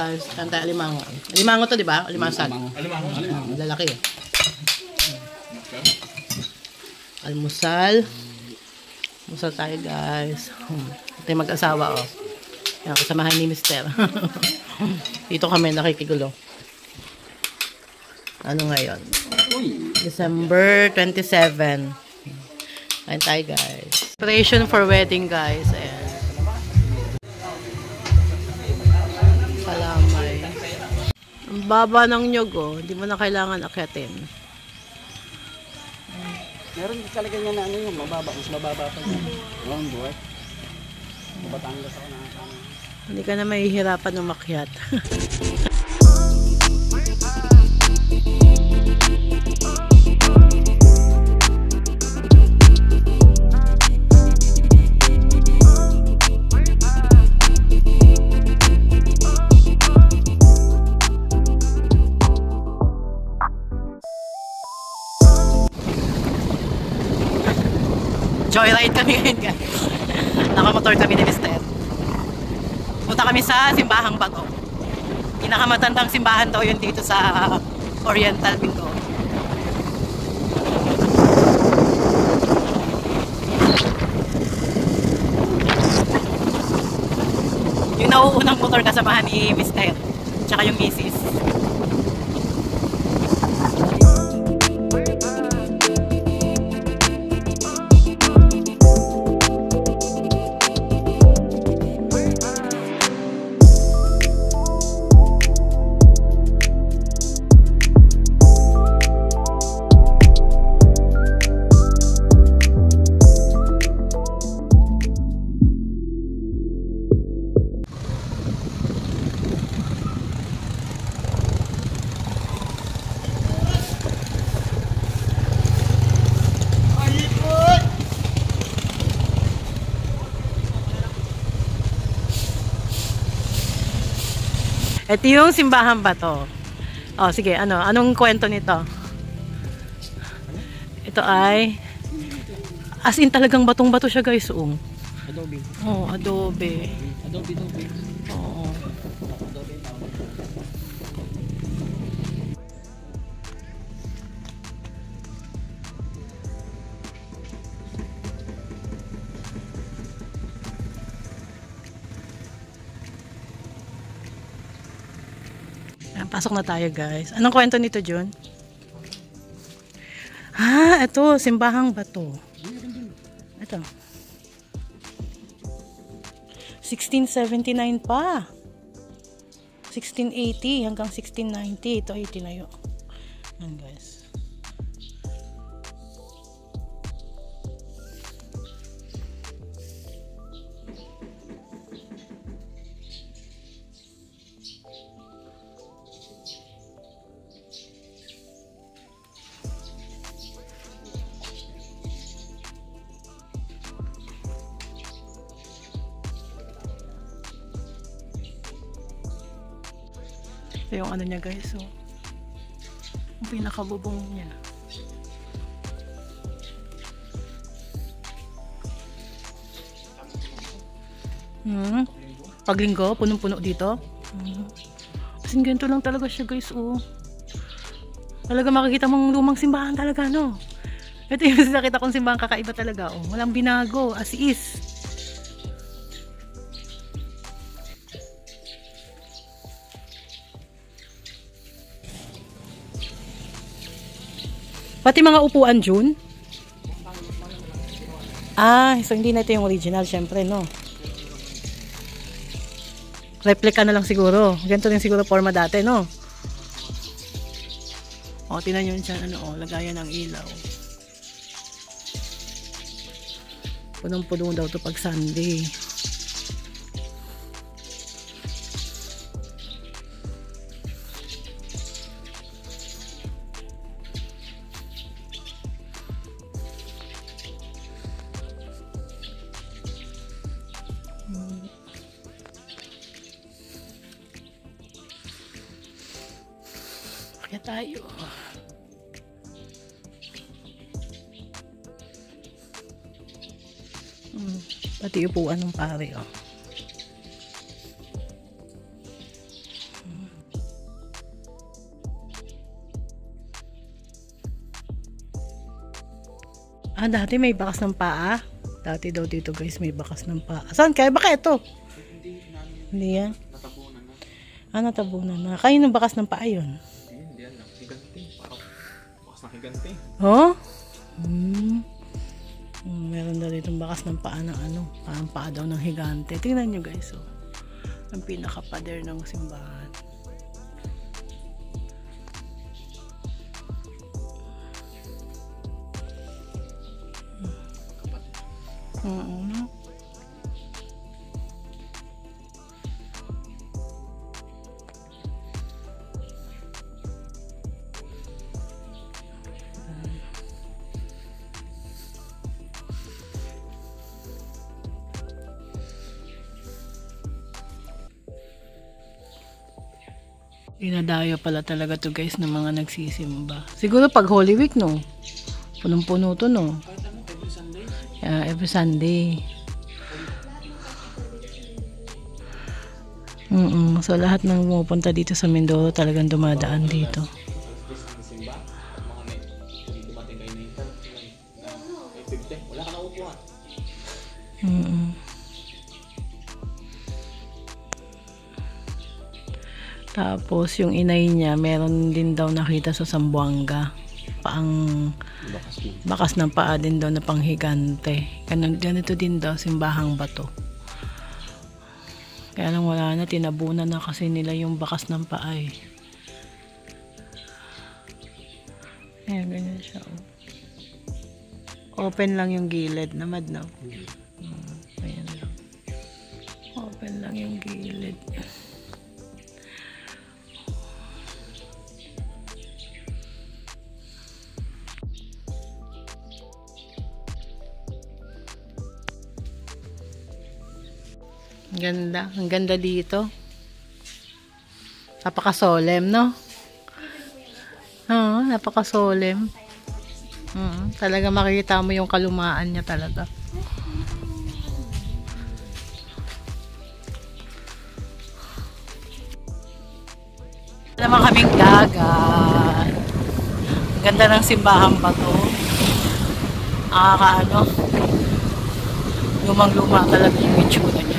guys. Kanta alimango. Alimango to, di ba? Alimasag. Alimango. Lalaki. Almusal. Almusal tayo guys. Ito yung mag-asawa oh. Yan, kasamahan ni Mister. Dito kami nakikigulo. Ano ngayon? December 27. Kain tayo guys. Preparation for wedding guys. Ayan. Salamay. Ang baba ng nyog oh. Hindi mo na kailangan akyatin. Meron talaga niya na ano yung mababa. Mas mababa pa yun. Long boy. Batangas ako na. Hindi ka na mahihirapan umakyat. Joyride kami ngayon guys. Nakamotor kami ni Mister. Punta kami sa Simbahang Bato. Pinakamatandang simbahan daw yun dito sa Oriental Mindoro. Yung nauunang motor kasamahan ni Mister tsaka yung misis. Ito yung Simbahan Bato. Oh, sige, anong kwento nito? Ito ay as in talagang batong-bato siya, guys. Adobe. Oh, adobe. Adobe. Oo. Pasok na tayo guys. Anong kwento nito, John? Ito, Simbahang Bato. Ito. 1679 pa. 1680 hanggang 1690. Ito ay tinayo. Yan guys. Ito yung ano niya guys, so yung pinakabubong niya. Paglinggo, punong-puno dito. Kasi ganito lang talaga siya guys, talaga makikita mong lumang simbahan talaga, no? Ito yung nakita kong simbahan kakaiba talaga, walang binago, as is. Pati mga upuan, June? So hindi na ito yung original, syempre, no? Replica na lang siguro. Ganito rin siguro forma dati, no? Tinan nyo dyan, lagayan ng ilaw. Punong-puno daw ito pag Sunday. Kaya tayo. Pati upuan ng pare, Ah, dati may bakas ng paa. Dati daw dito guys may bakas ng paa. Saan kaya? Baka ito? Hindi yan. Natabunan na. Ah, natabunan na. Kayo ng bakas ng paa yun? Hindi yan lang. Higante. Parang bakas ng higante. Oh? Meron daw dito bakas ng paa ng ano. Parang paa daw ng higante. Tingnan nyo guys. Oh. Ang pinaka-pader ng simbahan. No? Dinadayo pala talaga to guys ng mga nagsisimba. Siguro pag Holy Week no. Punong-puno to no. Kahit ano, every Sunday. Yeah, every Sunday. So lahat ng pumupunta dito sa Mindoro talagang dumadaan dito. Simba. Mga may dumating kayo na ito. May 50. Wala ka na upuan. Tapos yung inay niya meron din daw nakita sa Zamboanga. Paang bakas ng paa din daw na panghigante. Ganito din daw simbahang bato. Kaya lang wala na, tinabunan na kasi nila yung bakas ng paa eh. Ayan, ganyan siya. Open lang yung gilid, namad na. Ayan lang. Open lang yung gilid. Ganda. Ang ganda dito. Napaka-solemn, no? Oo, napaka-solemn. Talaga makikita mo yung kalumaan niya talaga. Naman kaming dagat. Ang ganda ng simbahang bato. Ano? Lumang-luma talaga yung itsura niya.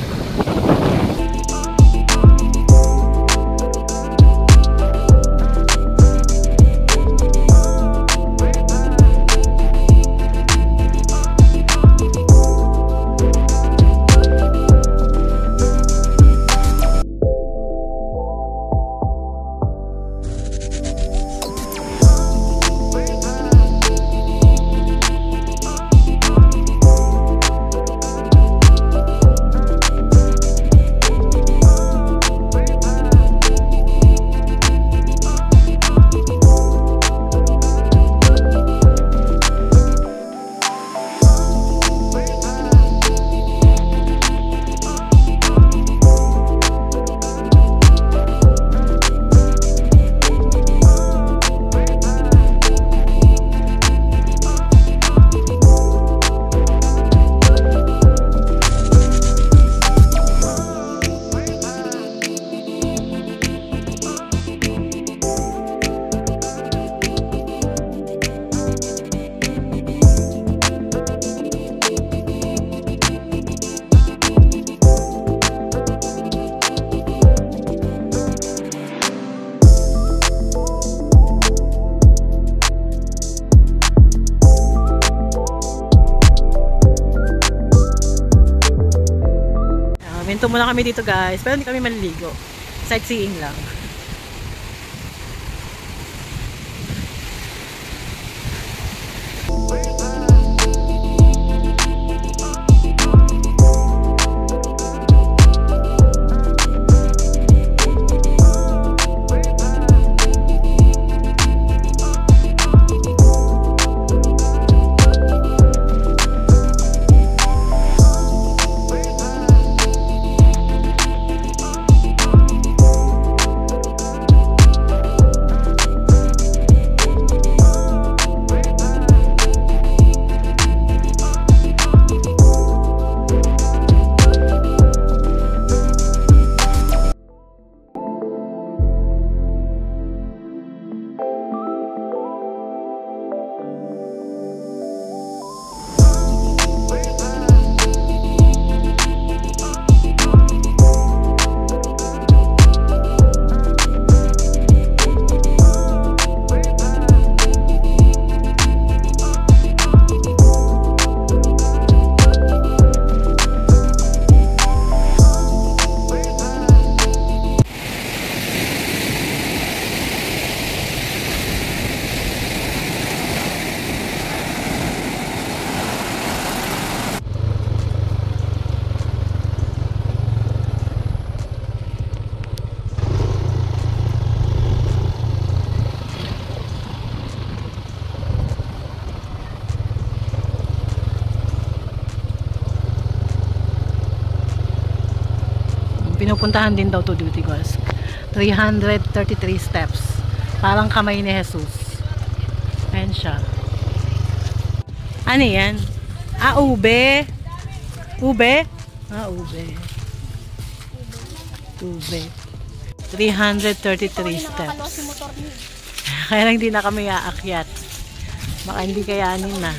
Minto muna kami dito guys, pero hindi kami maliligo. Sightseeing lang. pinupuntahan din daw to Duty Girls. 333 steps. Parang kamay ni Jesus. Ayan siya. Ano yan? Ah, ube. Ube? Ah, ube. Ube. 333 steps. Kaya lang hindi na kami aakyat. Baka hindi kayanin na.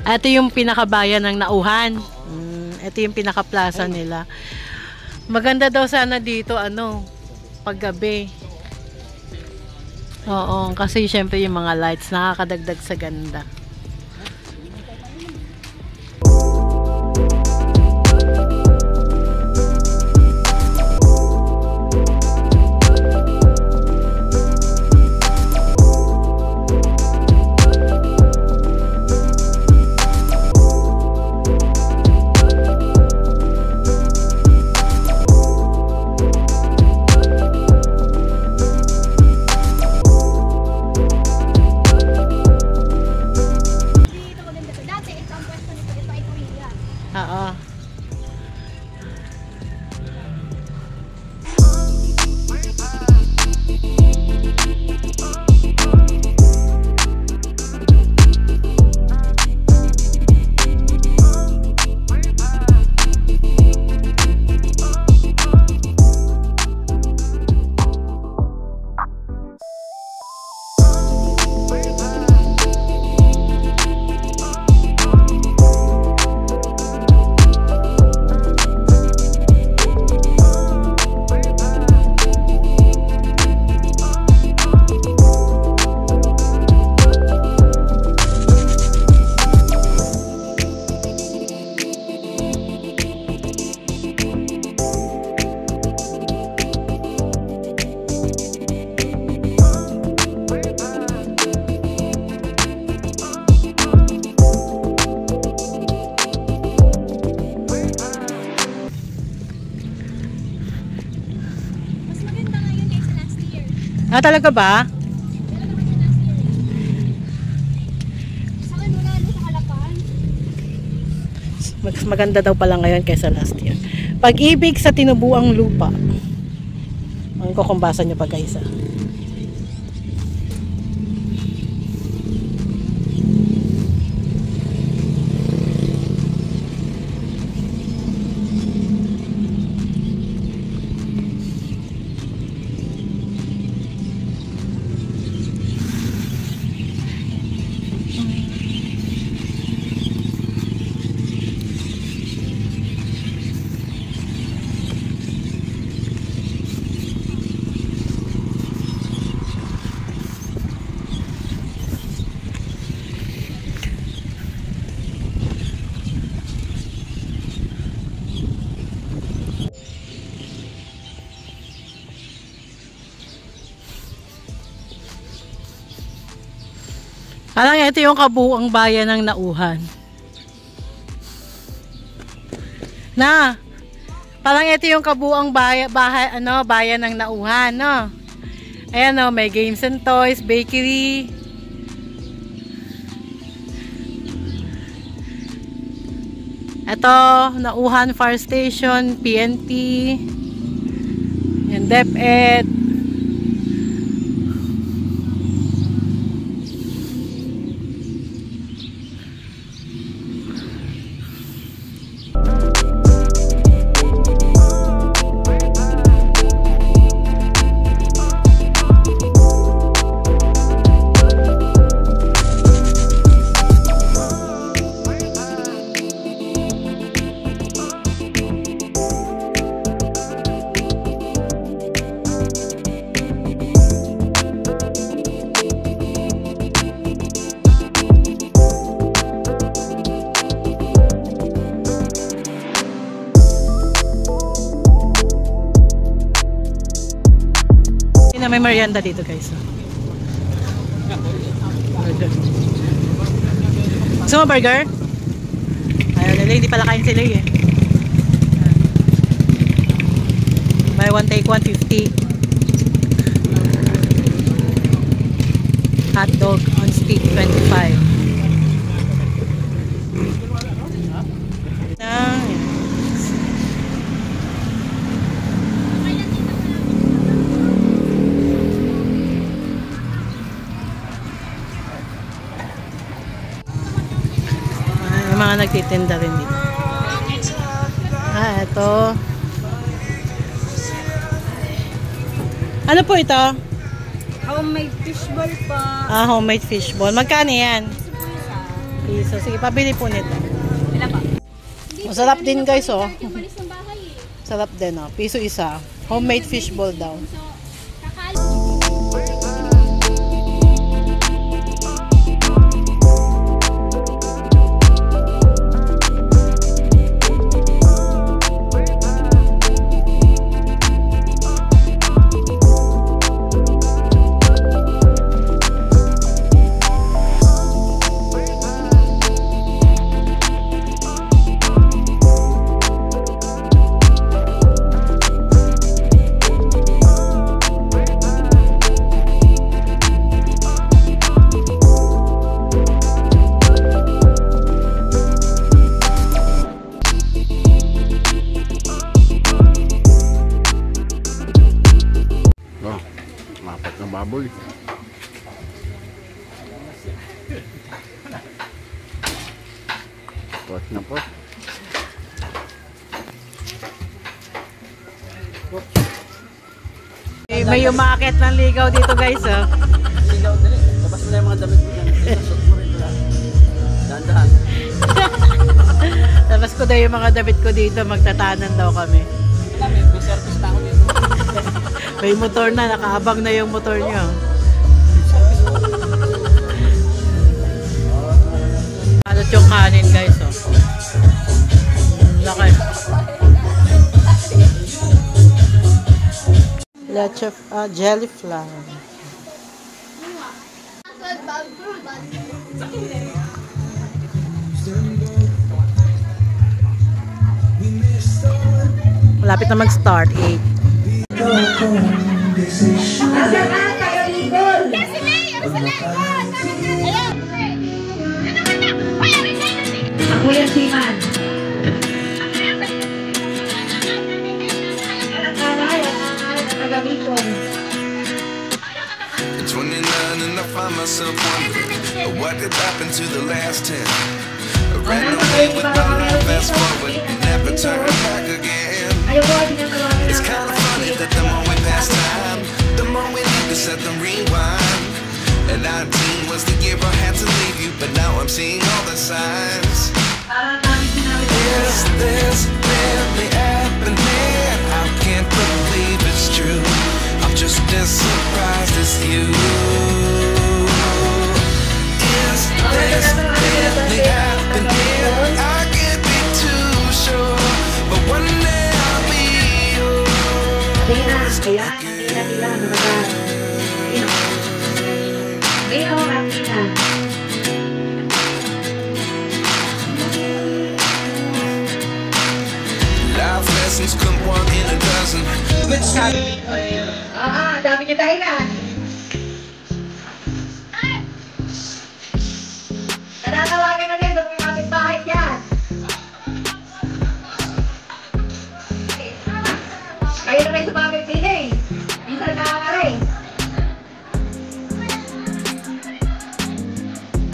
Ito yung pinakabayan ng Nauhan. Ito yung pinaka-plaza nila. Maganda daw sana dito, paggabi. Oo, kasi syempre yung mga lights nakakadagdag sa ganda. Oo. Ah, talaga ba? Mas maganda daw pala ngayon kaysa last year. Pag-ibig sa tinubuang lupa. Ang kukumbasa nyo pa guys. Parang ito yung kabuuang bayan ng Nauhan. Na. Parang ito yung kabuang bayan ng Nauhan, no? Ayan, no, may games and toys, bakery. Ito, Nauhan Fire Station, PNP. Yan, DepEd. May merienda dito guys. Burger. Gusto mo burger? Ayaw nila, hindi pala kain sila eh. Buy one take 150. Hot dog on stick 25. Mga nagtitinda rin dito. Ito. Ano po ito? Homemade fishball pa. Homemade fishball. Magkano yan? Piso. Sige, pabili po nito. Ilan ba? Masarap din guys, oh. Sarap din, oh. Piso isa. Homemade fishball daw. Baboy. Pot na pot. May umakit ng ligaw dito guys, oh. Ligaw dali. Tapos na yung mga damit mo dyan. Susot mo rin lang. Dahan-dahan. Tapos ko daw yung mga damit ko dito. Magtatanan daw kami. May service na ako dito. May motor na, nakaabang na yung motor niyo. Alot yung kanin guys, oh. Laki. Leche, jelly flan. Malapit na mag-start, 8. At 29 and I find myself wondering what did happen to the last 10. I ran away with my life, fast forward, never turn back again. It's kind of funny that the more we pass time, the more we need to set the rewind. And 19 was the year I had to leave you, but now I'm seeing all the signs. Is this really happening? I can't believe it's true. I'm just as surprised as you. Is this really happening? I can't be too sure, but one day I'll be yours again. Dami kita ilan. Nananawagan na din sa mga kapitbahay dyan. Kayo na rin sa mga pipili. Minsan nakakarin.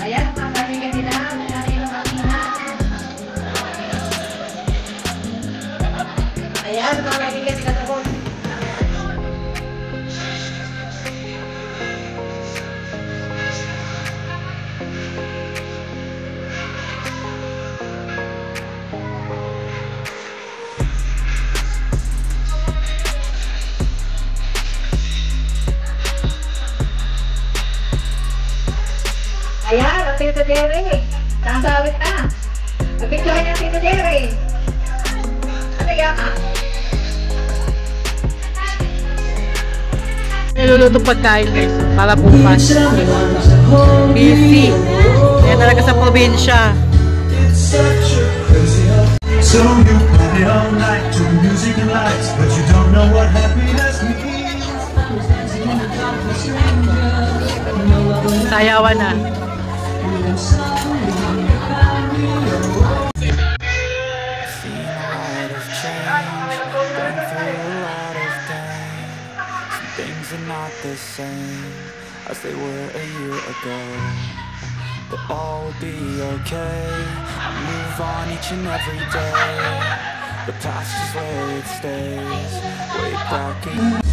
Ayan, makakaligan nila. Nangyari ng makina. Ayan, makakaligan nila sa board. Ayan, ang Tito Jerry. Nasawit na. Nagpictuhan niya ang Tito Jerry. Ano yan ka? Niluluto pagkain guys, para bukas. Busy. Kaya talaga sa probinsya. So you party all night to the music and lights, but you don't know what happiness means. Sayawan na. Things are not the same as they were a year ago, but all will be okay. I move on each and every day. The past is where it stays, way back in